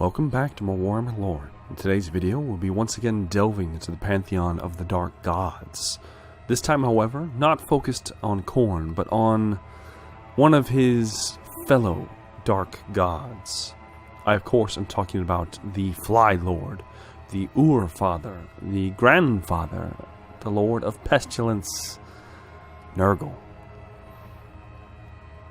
Welcome back to more Warhammer lore. In today's video, we'll be once again delving into the pantheon of the Dark Gods. This time, however, not focused on Khorne, but on one of his fellow Dark Gods. I, of course, am talking about the Fly Lord, the Ur-Father, the Grandfather, the Lord of Pestilence, Nurgle.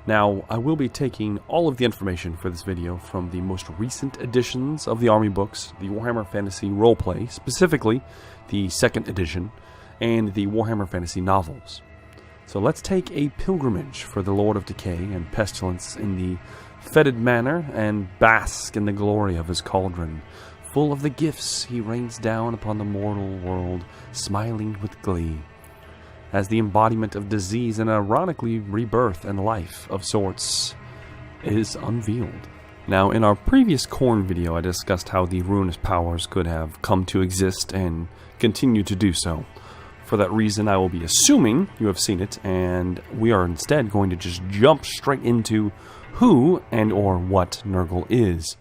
Now, I will be taking all of the information for this video from the most recent editions of the Army books, the Warhammer Fantasy Roleplay, specifically the 2nd edition, and the Warhammer Fantasy novels. So let's take a pilgrimage for the Lord of Decay and Pestilence in the fetid manner and bask in the glory of his cauldron. Full of the gifts, he rains down upon the mortal world, smiling with glee, as the embodiment of disease and ironically rebirth and life of sorts is unveiled. Now, in our previous Khorne video, I discussed how the ruinous powers could have come to exist and continue to do so. For that reason, I will be assuming you have seen it, and we are instead going to just jump straight into who and or what Nurgle is,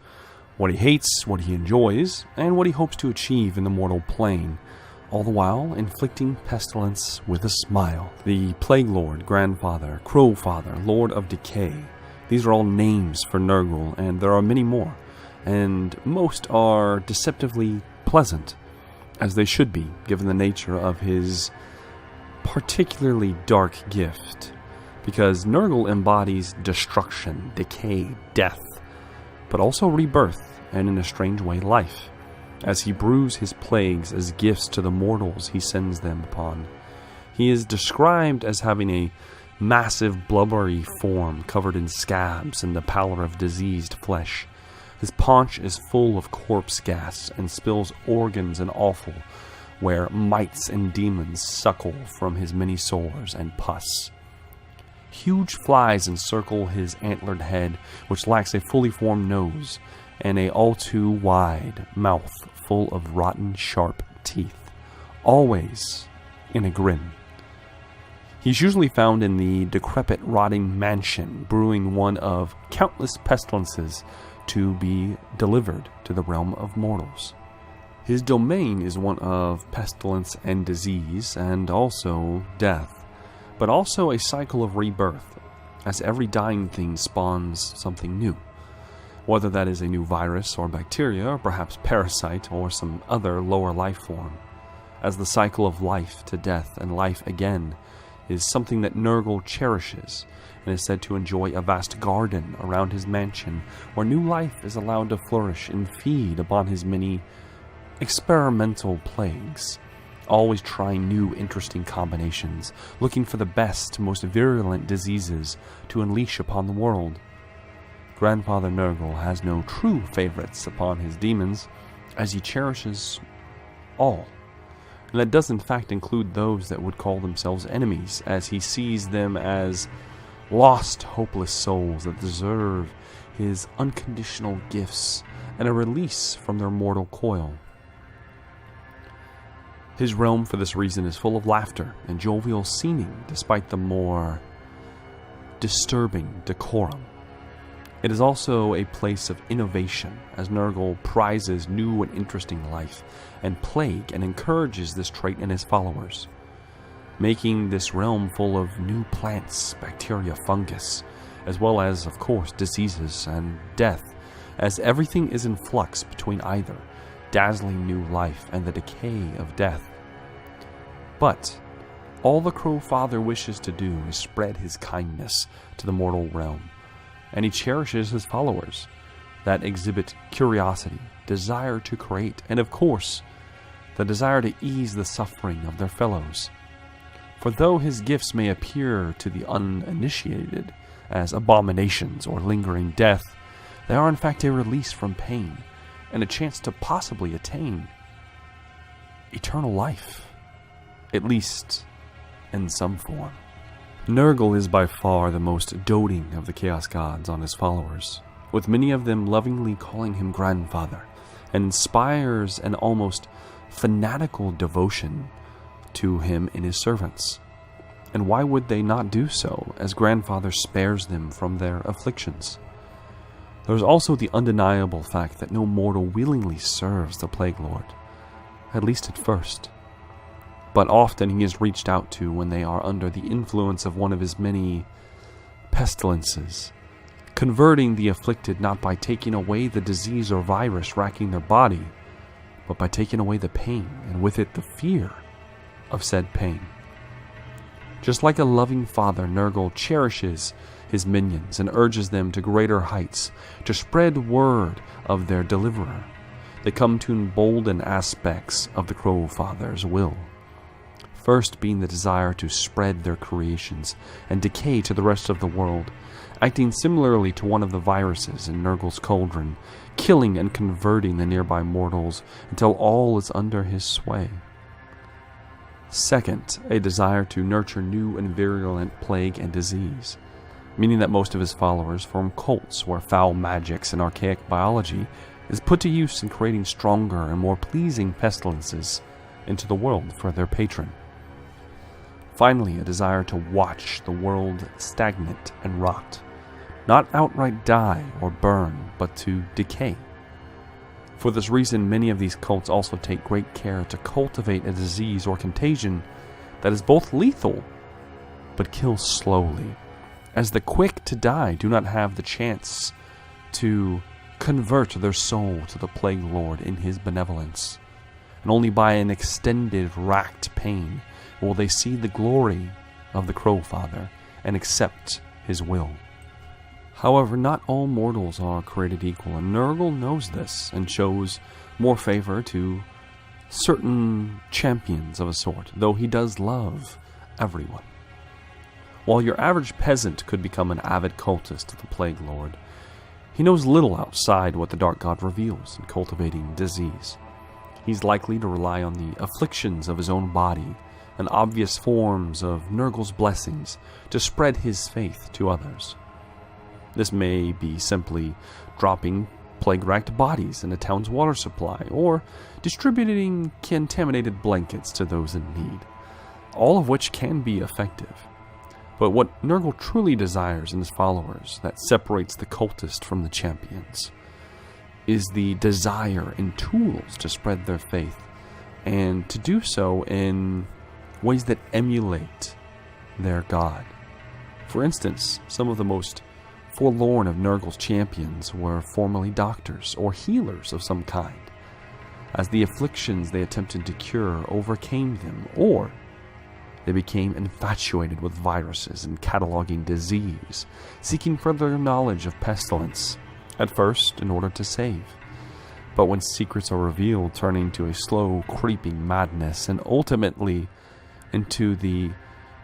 what he hates, what he enjoys, and what he hopes to achieve in the mortal plane, all the while inflicting pestilence with a smile. The Plague Lord, Grandfather, Crow Father, Lord of Decay. These are all names for Nurgle, and there are many more, and most are deceptively pleasant, as they should be, given the nature of his particularly dark gift, because Nurgle embodies destruction, decay, death, but also rebirth, and in a strange way, life, as he brews his plagues as gifts to the mortals he sends them upon. He is described as having a massive blubbery form covered in scabs and the pallor of diseased flesh. His paunch is full of corpse gas and spills organs and offal, where mites and demons suckle from his many sores and pus. Huge flies encircle his antlered head, which lacks a fully formed nose, and a all-too-wide mouth full of rotten, sharp teeth, always in a grin. He's usually found in the decrepit, rotting mansion, brewing one of countless pestilences to be delivered to the realm of mortals. His domain is one of pestilence and disease, and also death, but also a cycle of rebirth, as every dying thing spawns something new. Whether that is a new virus or bacteria, or perhaps parasite or some other lower life form, as the cycle of life to death and life again is something that Nurgle cherishes and is said to enjoy a vast garden around his mansion where new life is allowed to flourish and feed upon his many experimental plagues, always trying new interesting combinations, looking for the best, most virulent diseases to unleash upon the world. Grandfather Nurgle has no true favorites upon his demons, as he cherishes all. And that does in fact include those that would call themselves enemies, as he sees them as lost, hopeless souls that deserve his unconditional gifts and a release from their mortal coil. His realm, for this reason, is full of laughter and jovial seeming, despite the more disturbing decorum. It is also a place of innovation, as Nurgle prizes new and interesting life and plague and encourages this trait in his followers, making this realm full of new plants, bacteria, fungus, as well as, of course, diseases and death, as everything is in flux between either dazzling new life and the decay of death. But all the Crow Father wishes to do is spread his kindness to the mortal realm, and he cherishes his followers that exhibit curiosity, desire to create, and of course, the desire to ease the suffering of their fellows. For though his gifts may appear to the uninitiated as abominations or lingering death, they are in fact a release from pain and a chance to possibly attain eternal life, at least in some form. Nurgle is by far the most doting of the Chaos Gods on his followers, with many of them lovingly calling him Grandfather, and inspires an almost fanatical devotion to him in his servants. And why would they not do so, as Grandfather spares them from their afflictions? There's also the undeniable fact that no mortal willingly serves the Plague Lord, at least at first. But often he is reached out to when they are under the influence of one of his many pestilences, converting the afflicted not by taking away the disease or virus racking their body, but by taking away the pain, and with it the fear of said pain. Just like a loving father, Nurgle cherishes his minions and urges them to greater heights to spread word of their deliverer. They come to embolden aspects of the Crow Father's will. First being the desire to spread their creations and decay to the rest of the world, acting similarly to one of the viruses in Nurgle's cauldron, killing and converting the nearby mortals until all is under his sway. Second, a desire to nurture new and virulent plague and disease, meaning that most of his followers form cults where foul magics and archaic biology is put to use in creating stronger and more pleasing pestilences into the world for their patron. Finally, a desire to watch the world stagnate and rot, not outright die or burn, but to decay. For this reason, many of these cults also take great care to cultivate a disease or contagion that is both lethal, but kills slowly, as the quick to die do not have the chance to convert their soul to the Plague Lord in his benevolence, and only by an extended racked pain will they see the glory of the Crow Father and accept his will. However, not all mortals are created equal, and Nurgle knows this and shows more favor to certain champions of a sort, though he does love everyone. While your average peasant could become an avid cultist of the Plague Lord, he knows little outside what the Dark God reveals in cultivating disease. He's likely to rely on the afflictions of his own body and obvious forms of Nurgle's blessings to spread his faith to others. This may be simply dropping plague-racked bodies in a town's water supply, or distributing contaminated blankets to those in need, all of which can be effective. But what Nurgle truly desires in his followers that separates the cultist from the champions is the desire and tools to spread their faith, and to do so in ways that emulate their god. For instance, some of the most forlorn of Nurgle's champions were formerly doctors or healers of some kind, as the afflictions they attempted to cure overcame them, or they became infatuated with viruses and cataloging disease, seeking further knowledge of pestilence, at first in order to save, but when secrets are revealed, turning to a slow, creeping madness, and ultimately into the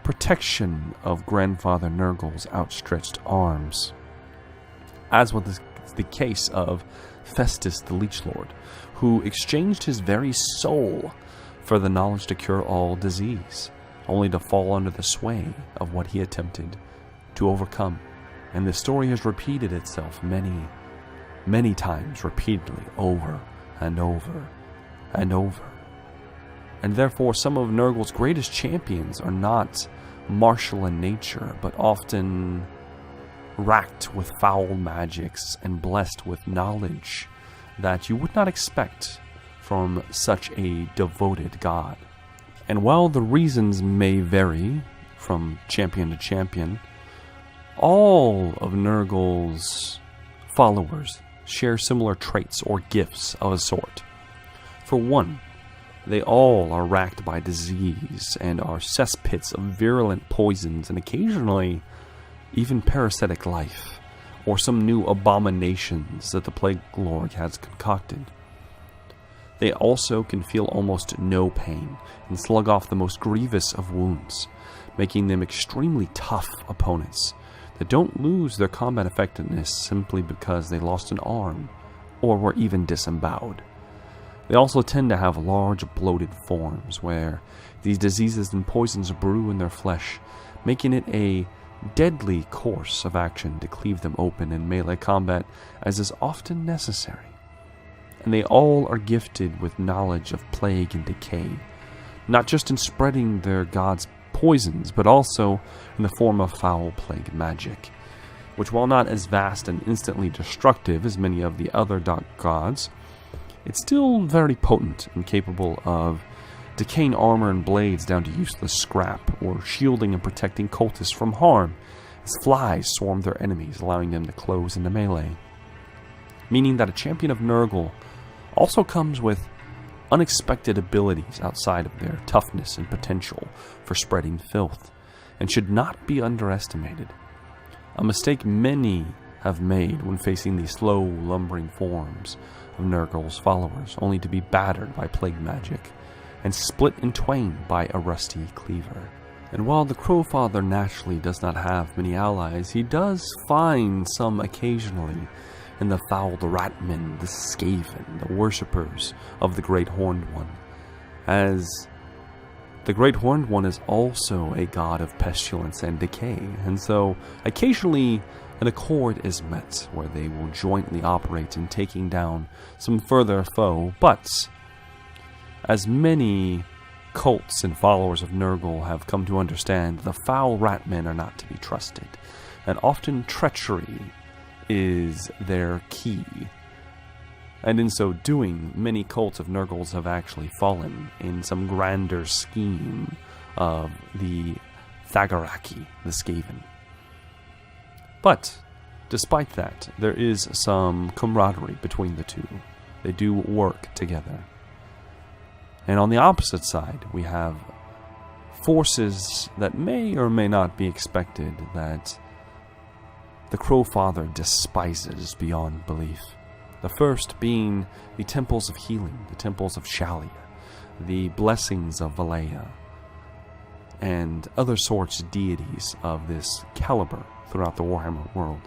protection of Grandfather Nurgle's outstretched arms. As was the case of Festus the Leech Lord, who exchanged his very soul for the knowledge to cure all disease, only to fall under the sway of what he attempted to overcome. And the story has repeated itself many, many times, repeatedly, over and over and over. And therefore, some of Nurgle's greatest champions are not martial in nature, but often racked with foul magics and blessed with knowledge that you would not expect from such a devoted god. And while the reasons may vary from champion to champion, all of Nurgle's followers share similar traits or gifts of a sort. For one, they all are racked by disease and are cesspits of virulent poisons and occasionally even parasitic life, or some new abominations that the Plague Lord has concocted. They also can feel almost no pain and slug off the most grievous of wounds, making them extremely tough opponents that don't lose their combat effectiveness simply because they lost an arm or were even disemboweled. They also tend to have large bloated forms where these diseases and poisons brew in their flesh, making it a deadly course of action to cleave them open in melee combat, as is often necessary. And they all are gifted with knowledge of plague and decay, not just in spreading their god's poisons, but also in the form of foul plague magic, which, while not as vast and instantly destructive as many of the other dark gods, it's still very potent and capable of decaying armor and blades down to useless scrap, or shielding and protecting cultists from harm as flies swarm their enemies, allowing them to close into melee. Meaning that a champion of Nurgle also comes with unexpected abilities outside of their toughness and potential for spreading filth, and should not be underestimated. A mistake many have made when facing the slow, lumbering forms of Nurgle's followers, only to be battered by plague magic and split in twain by a rusty cleaver. And while the Crowfather naturally does not have many allies, he does find some occasionally in the fouled Ratmen, the Skaven, the worshippers of the Great Horned One, as the Great Horned One is also a god of pestilence and decay, and so occasionally an accord is met where they will jointly operate in taking down some further foe, but as many cults and followers of Nurgle have come to understand, the foul Ratmen are not to be trusted, and often treachery is their key. And in so doing, many cults of Nurgles have actually fallen in some grander scheme of the Thagaraki, the Skaven. But, despite that, there is some camaraderie between the two. They do work together. And on the opposite side, we have forces that may or may not be expected that the Crowfather despises beyond belief. The first being the temples of healing, the temples of Shalia, the blessings of Valea, and other sorts of deities of this caliber throughout the Warhammer world.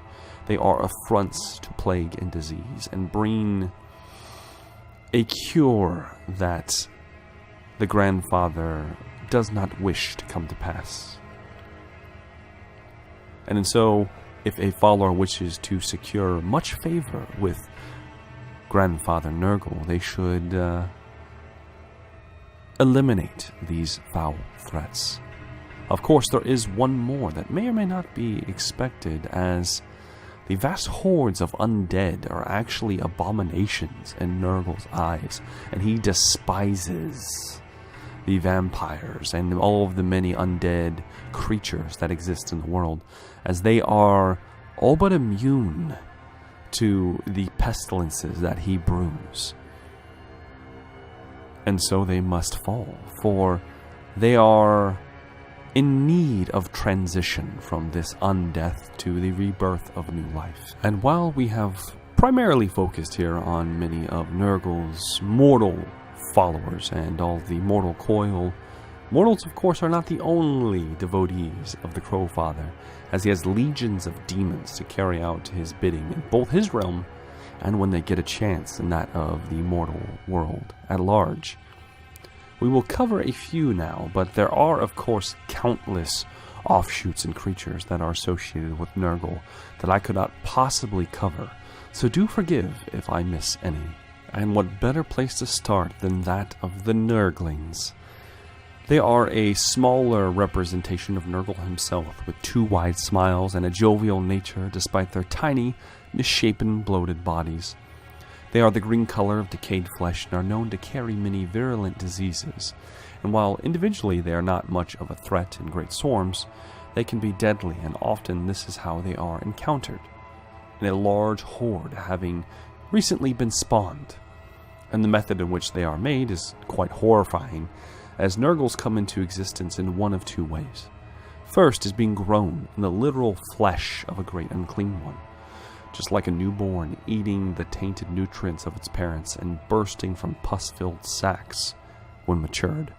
They are affronts to plague and disease, and bring a cure that the Grandfather does not wish to come to pass. And so, if a follower wishes to secure much favor with Grandfather Nurgle, they should eliminate these foul threats. Of course, there is one more that may or may not be expected, as the vast hordes of undead are actually abominations in Nurgle's eyes, and he despises the vampires and all of the many undead creatures that exist in the world, as they are all but immune to the pestilences that he brews. And so they must fall, for they are in need of transition from this undeath to the rebirth of new life. And while we have primarily focused here on many of Nurgle's mortal followers and all the mortal coil, mortals of course are not the only devotees of the Crowfather, as he has legions of demons to carry out his bidding in both his realm and when they get a chance in that of the mortal world at large. We will cover a few now, but there are of course countless offshoots and creatures that are associated with Nurgle that I could not possibly cover, so do forgive if I miss any. And what better place to start than that of the Nurglings? They are a smaller representation of Nurgle himself, with two wide smiles and a jovial nature despite their tiny, misshapen, bloated bodies. They are the green color of decayed flesh and are known to carry many virulent diseases, and while individually they are not much of a threat in great swarms, they can be deadly, and often this is how they are encountered, in a large horde having recently been spawned. And the method in which they are made is quite horrifying, as Nurgles come into existence in one of two ways. First is being grown in the literal flesh of a great Unclean One, just like a newborn eating the tainted nutrients of its parents and bursting from pus-filled sacs when matured.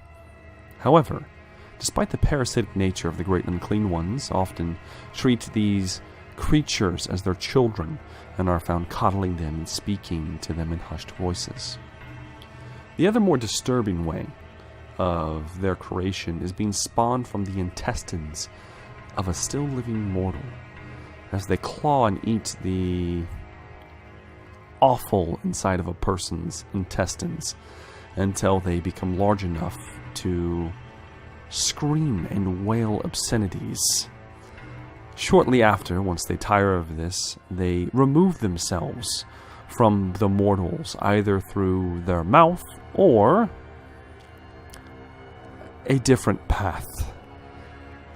However, despite the parasitic nature of the great Unclean Ones, often treat these creatures as their children and are found coddling them and speaking to them in hushed voices. The other more disturbing way of their creation is being spawned from the intestines of a still living mortal, as they claw and eat the offal inside of a person's intestines until they become large enough to scream and wail obscenities Shortly after, once they tire of this, they remove themselves from the mortals, either through their mouth or a different path.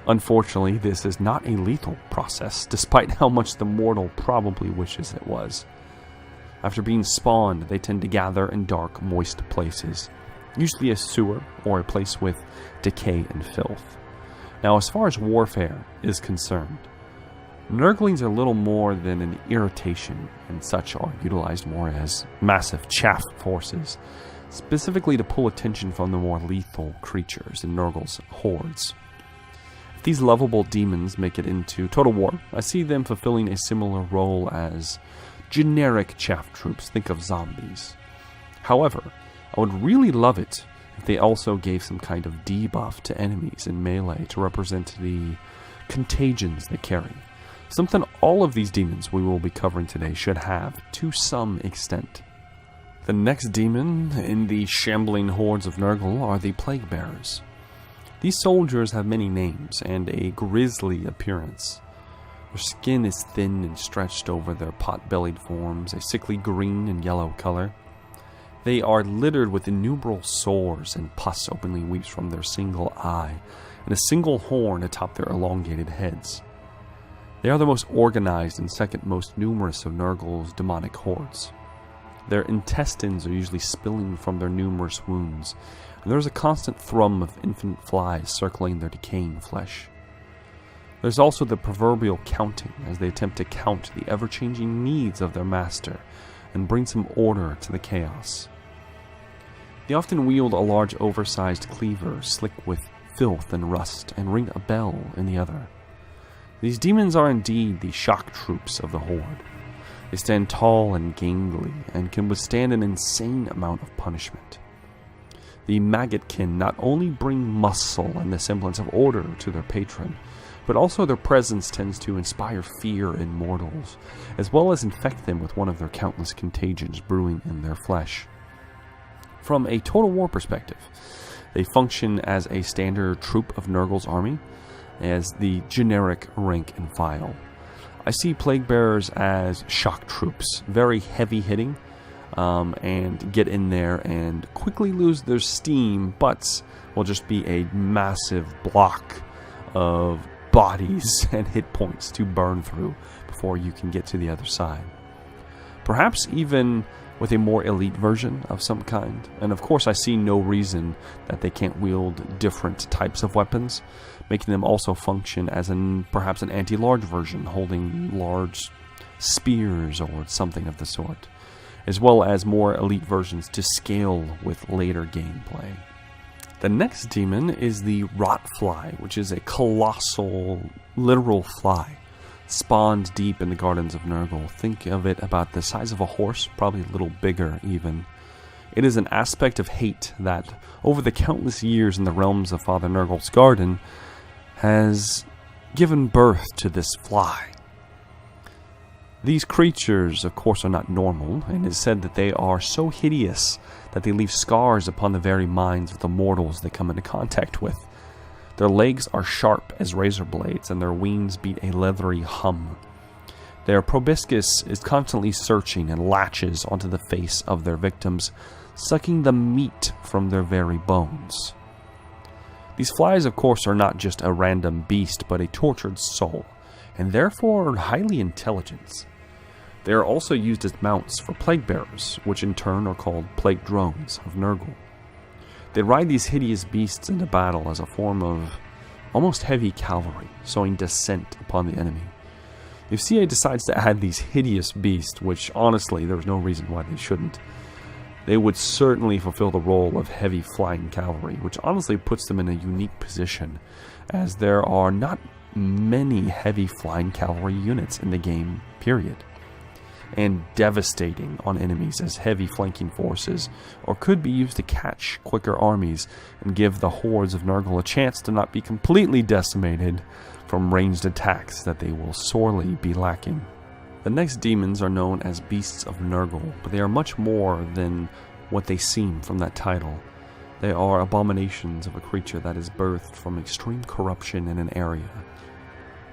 Unfortunately, this is not a lethal process, despite how much the mortal probably wishes it was. After being spawned, they tend to gather in dark, moist places, usually a sewer or a place with decay and filth. Now, as far as warfare is concerned, Nurglings are little more than an irritation, and such are utilized more as massive chaff forces, specifically to pull attention from the more lethal creatures in Nurgle's hordes. If these lovable demons make it into Total War, I see them fulfilling a similar role as generic chaff troops, think of zombies. However, I would really love it if they also gave some kind of debuff to enemies in melee to represent the contagions they carry. Something all of these demons we will be covering today should have, to some extent. The next demon in the shambling hordes of Nurgle are the Plague Bearers. These soldiers have many names and a grisly appearance. Their skin is thin and stretched over their pot-bellied forms, a sickly green and yellow color. They are littered with innumerable sores, and pus openly weeps from their single eye, and a single horn atop their elongated heads. They are the most organized and second most numerous of Nurgle's demonic hordes. Their intestines are usually spilling from their numerous wounds, and there is a constant thrum of infinite flies circling their decaying flesh. There's also the proverbial counting, as they attempt to count the ever-changing needs of their master and bring some order to the chaos. They often wield a large oversized cleaver slick with filth and rust, and ring a bell in the other. These demons are indeed the shock troops of the horde. They stand tall and gangly, and can withstand an insane amount of punishment. The Maggotkin not only bring muscle and the semblance of order to their patron, but also their presence tends to inspire fear in mortals, as well as infect them with one of their countless contagions brewing in their flesh. From a Total War perspective, they function as a standard troop of Nurgle's army, as the generic rank and file. I see Plague Bearers as shock troops, very heavy-hitting, and get in there and quickly lose their steam, but will just be a massive block of bodies and hit points to burn through before you can get to the other side. Perhaps even with a more elite version of some kind, and of course I see no reason that they can't wield different types of weapons, making them also function as perhaps an anti-large version, holding large spears or something of the sort, as well as more elite versions to scale with later gameplay. The next demon is the Rot Fly, which is a colossal, literal fly, spawned deep in the gardens of Nurgle. Think of it about the size of a horse, probably a little bigger even. It is an aspect of hate that, over the countless years in the realms of Father Nurgle's garden, has given birth to this fly. These creatures, of course, are not normal, and it is said that they are so hideous that they leave scars upon the very minds of the mortals they come into contact with. Their legs are sharp as razor blades, and their wings beat a leathery hum. Their proboscis is constantly searching and latches onto the face of their victims, sucking the meat from their very bones. These flies, of course, are not just a random beast, but a tortured soul, and therefore highly intelligent. They are also used as mounts for plague bearers, which in turn are called plague drones of Nurgle. They ride these hideous beasts into battle as a form of almost heavy cavalry, sowing dissent upon the enemy. If CA decides to add these hideous beasts, which honestly there's no reason why they shouldn't, they would certainly fulfill the role of heavy flying cavalry, which honestly puts them in a unique position, as there are not many heavy flying cavalry units in the game, period, and devastating on enemies as heavy flanking forces, or could be used to catch quicker armies and give the hordes of Nurgle a chance to not be completely decimated from ranged attacks that they will sorely be lacking. The next demons are known as Beasts of Nurgle, but they are much more than what they seem from that title. They are abominations of a creature that is birthed from extreme corruption in an area.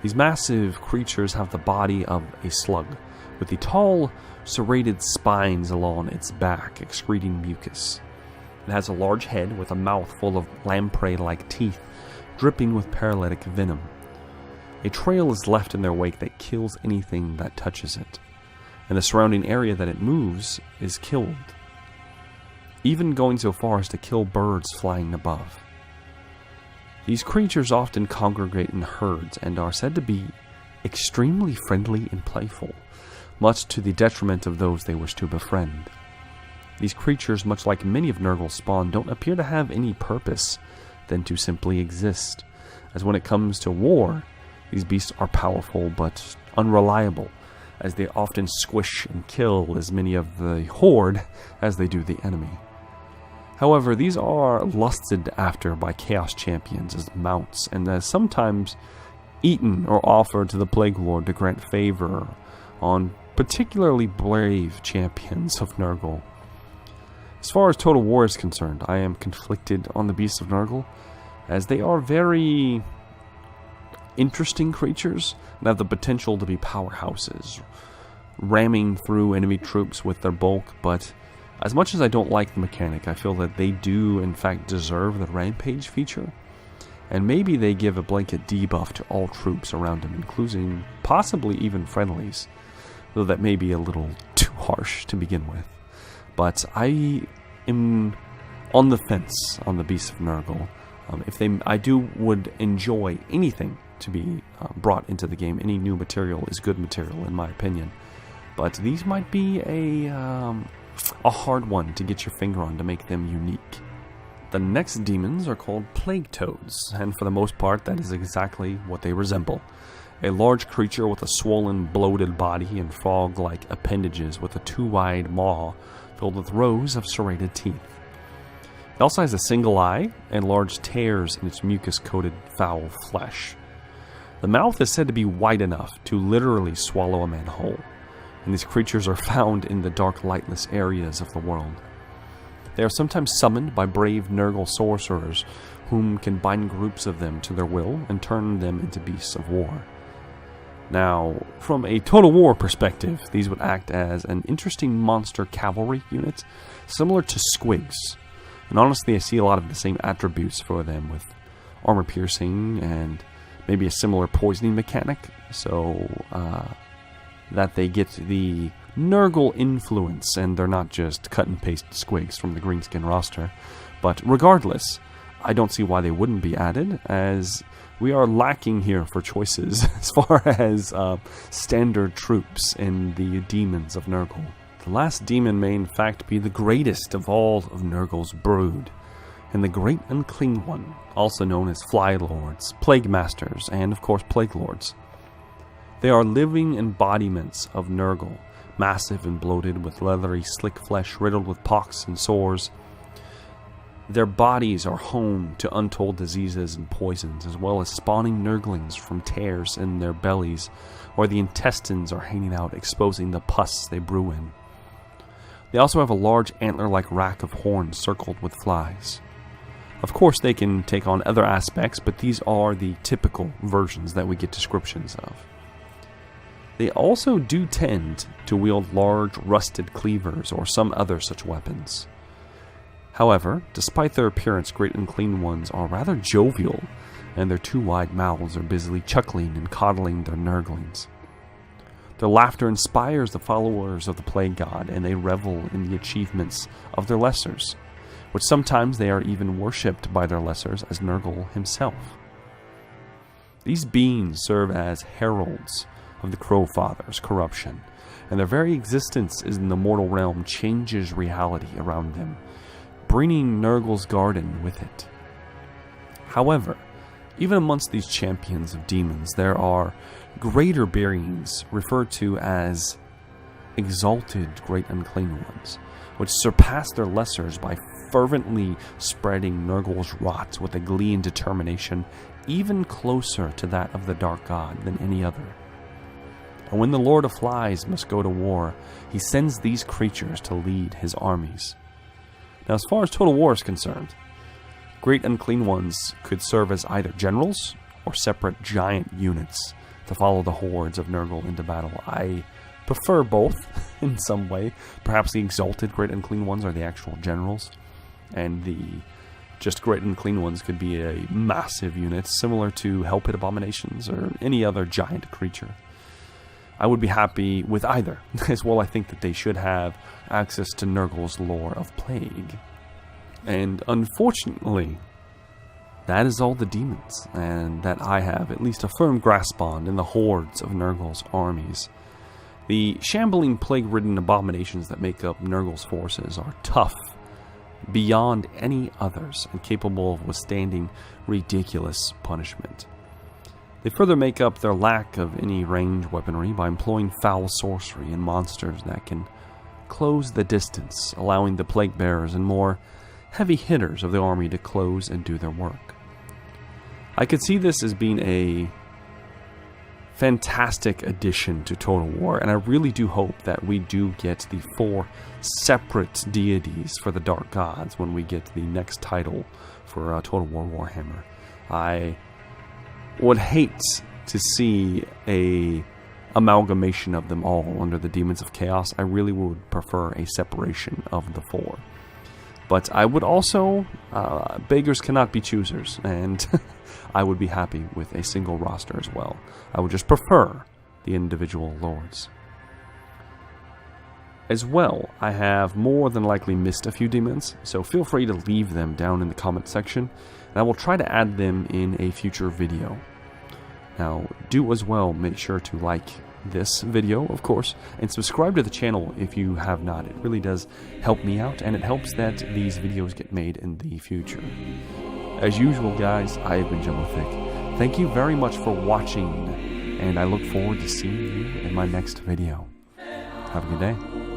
These massive creatures have the body of a slug, with the tall, serrated spines along its back, excreting mucus. It has a large head with a mouth full of lamprey-like teeth, dripping with paralytic venom. A trail is left in their wake that kills anything that touches it, and the surrounding area that it moves is killed, even going so far as to kill birds flying above. These creatures often congregate in herds and are said to be extremely friendly and playful, much to the detriment of those they wish to befriend. These creatures, much like many of Nurgle's spawn, don't appear to have any purpose than to simply exist, as when it comes to war, these beasts are powerful but unreliable, as they often squish and kill as many of the horde as they do the enemy. However, these are lusted after by Chaos Champions as mounts, and as sometimes eaten or offered to the Plague Lord to grant favor on particularly brave champions of Nurgle. As far as Total War is concerned, I am conflicted on the Beasts of Nurgle, as they are very interesting creatures and have the potential to be powerhouses, ramming through enemy troops with their bulk, but as much as I don't like the mechanic, I feel that they do in fact deserve the Rampage feature, and maybe they give a blanket debuff to all troops around them, including possibly even friendlies, though that may be a little too harsh to begin with. But I am on the fence on the Beasts of Nurgle. I would enjoy anything to be brought into the game. Any new material is good material, in my opinion. But these might be a hard one to get your finger on to make them unique. The next demons are called Plague Toads, and for the most part that is exactly what they resemble. A large creature with a swollen, bloated body and frog-like appendages with a too-wide maw filled with rows of serrated teeth. It also has a single eye and large tears in its mucus-coated foul flesh. The mouth is said to be wide enough to literally swallow a man whole, and these creatures are found in the dark, lightless areas of the world. They are sometimes summoned by brave Nurgle sorcerers, whom can bind groups of them to their will and turn them into beasts of war. Now, from a Total War perspective, these would act as an interesting monster cavalry unit, similar to squigs. And honestly, I see a lot of the same attributes for them, with armor piercing and maybe a similar poisoning mechanic, so that they get the Nurgle influence, and they're not just cut and paste squigs from the Greenskin roster. But regardless, I don't see why they wouldn't be added, as we are lacking here for choices as far as standard troops in the demons of Nurgle. The last demon may in fact be the greatest of all of Nurgle's brood, and the Great Unclean One, also known as Fly Lords, Plague Masters, and of course Plague Lords. They are living embodiments of Nurgle, massive and bloated with leathery, slick flesh riddled with pocks and sores. Their bodies are home to untold diseases and poisons, as well as spawning Nurglings from tears in their bellies, where the intestines are hanging out, exposing the pus they brew in. They also have a large antler-like rack of horns circled with flies. Of course, they can take on other aspects, but these are the typical versions that we get descriptions of. They also do tend to wield large rusted cleavers or some other such weapons. However, despite their appearance, Great Unclean Ones are rather jovial, and their two wide mouths are busily chuckling and coddling their Nurglings. Their laughter inspires the followers of the Plague God, and they revel in the achievements of their lessers, which sometimes they are even worshipped by their lessers as Nurgle himself. These beings serve as heralds of the Crow Father's corruption, and their very existence in the mortal realm changes reality around them, bringing Nurgle's garden with it. However, even amongst these champions of demons, there are greater beings referred to as exalted Great Unclean Ones, which surpass their lessers by fervently spreading Nurgle's rot with a glee and determination even closer to that of the Dark God than any other. And when the Lord of Flies must go to war, he sends these creatures to lead his armies. Now, as far as Total War is concerned, Great Unclean Ones could serve as either generals or separate giant units to follow the hordes of Nurgle into battle. I prefer both in some way. Perhaps the exalted Great Unclean ones are the actual generals, and the just Great Unclean ones could be a massive unit, similar to Hell Pit Abominations or any other giant creature. I would be happy with either. As well, I think that they should have access to Nurgle's lore of plague. And unfortunately, that is all the demons, and that I have at least a firm grasp on in the hordes of Nurgle's armies. The shambling, plague-ridden abominations that make up Nurgle's forces are tough beyond any others and capable of withstanding ridiculous punishment. They further make up their lack of any ranged weaponry by employing foul sorcery and monsters that can close the distance, allowing the plague bearers and more heavy hitters of the army to close and do their work. I could see this as being a fantastic addition to Total War, and I really do hope that we do get the 4 separate deities for the Dark Gods when we get the next title for Total War Warhammer. I would hate to see a amalgamation of them all under the Demons of Chaos. I really would prefer a separation of the 4. But I would also, beggars cannot be choosers, and I would be happy with a single roster as well. I would just prefer the individual lords. As well, I have more than likely missed a few demons, so feel free to leave them down in the comment section, and I will try to add them in a future video. Now, do as well make sure to like this video, of course, and subscribe to the channel if you have not. It really does help me out, and it helps that these videos get made in the future. As usual, guys, I have been Jumbo-Thick. Thank you very much for watching, and I look forward to seeing you in my next video. Have a good day.